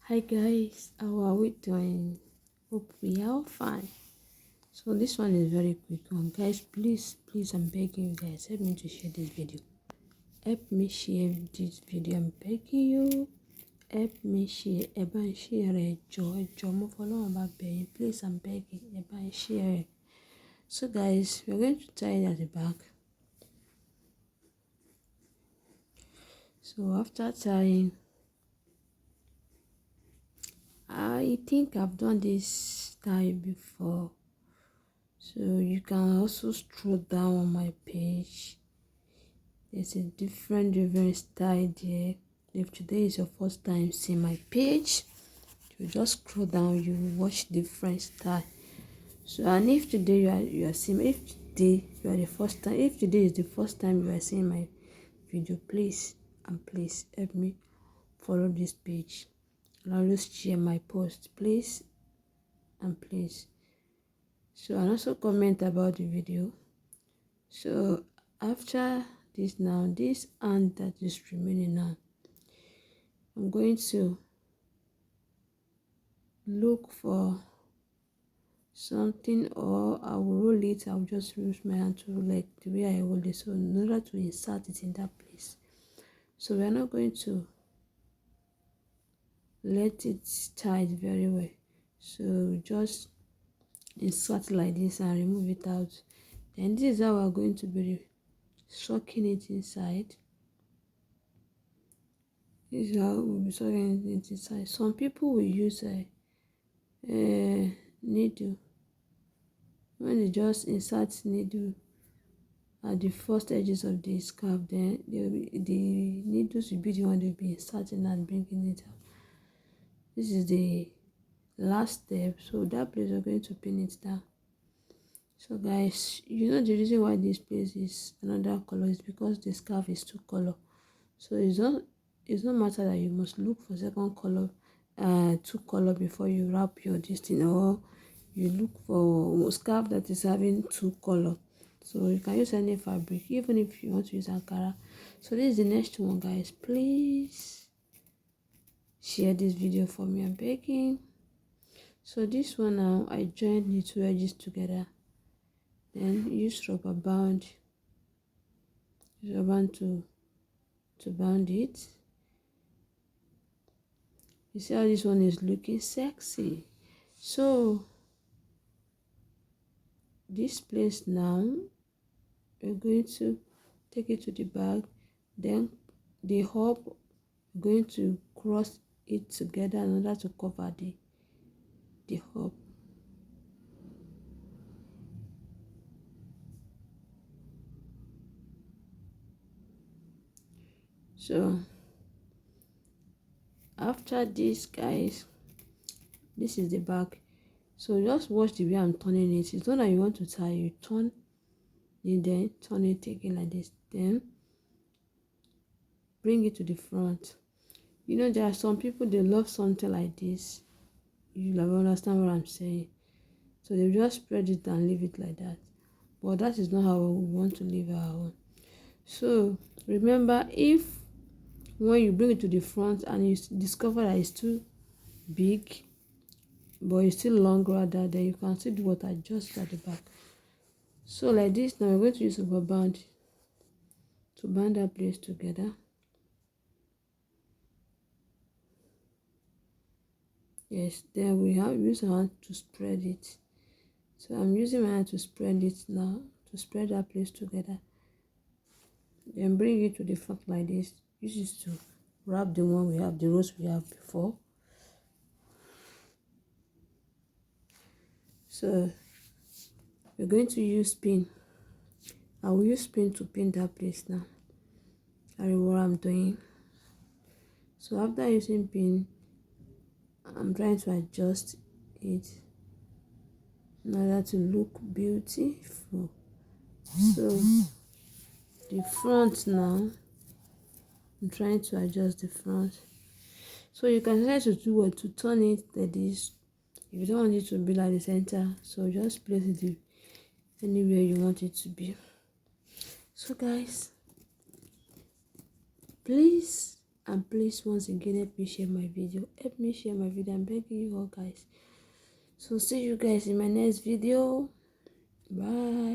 Hi guys, how are we doing? Hope we are all fine. So this one is very quick one, guys. Please, I'm begging you guys, help me to share this video. Help me share this video. I'm begging you. Help me share. Eba share it. Joy. Mo follow my baby. Please, I'm begging. Eba share it. So guys, we're going to tie it at the back. So after tying, I think I've done this tie before. So you can also scroll down on my page. There's a different style there. If today is your first time seeing my page, you just scroll down, you watch different style. So and if today you are seeing, if today you are the first time, if today is the first time you are seeing my video, please help me follow this page and always share my post, please. So and also comment about the video. So after this now, this hand that is remaining now, I'm going to look for something, or I will roll it. I'll just use my hand to roll like the way I hold it, so in order to insert it in that place. So we're not going to let it tight very well, so just insert like this and remove it out. And this is how we're going to be sucking it inside. This is how we'll be sucking it inside. Some people will use a needle. When they just insert needle at the first edges of the scarf, then the needles will be the one they'll be inserting and bringing it out. This is the last step, so that place we're going to pin it down. So guys, you know the reason why this place is another color is because the scarf is two color. So it's not matter that you must look for second color, two color before you wrap your destiny, or you look for a scarf that is having two color. So you can use any fabric, even if you want to use Ankara. So this is the next one, guys. Please share this video for me, I'm begging. So this one now, I joined the two edges together, then use rubber band to bound it. You see how this one is looking sexy. So this place now, we're going to take it to the back, then the hub, we're going to cross it together in order to cover the hub. So after this, guys, this is the back. So just watch the way I'm turning it. It's not that you want to tie, you turn it, then turn it again like this, then bring it to the front. You know, there are some people, they love something like this. You understand what I'm saying. So they just spread it and leave it like that. But that is not how we want to leave our own. So remember, if when you bring it to the front and you discover that it's too big but it's still long rather, then you can still do what I just at the back. So like this, now we're going to use rubber band to band that place together. Yes, then we have use our hand to spread it. So I'm using my hand to spread it now, to spread that place together. Then bring it to the front like this. This is to wrap the one we have, the rows we have before. So we're going to use pin. I will use pin to pin that place now. That is what I'm doing. So after using pin, I'm trying to adjust it in order to look beautiful. So the front now, I'm trying to adjust the front. So you can try to do what, to turn it like this. If you don't want it to be like the center, so just place it anywhere you want it to be. So guys, please And please, once again, help me share my video. Help me share my video. I'm begging you all, guys. So see you guys in my next video. Bye.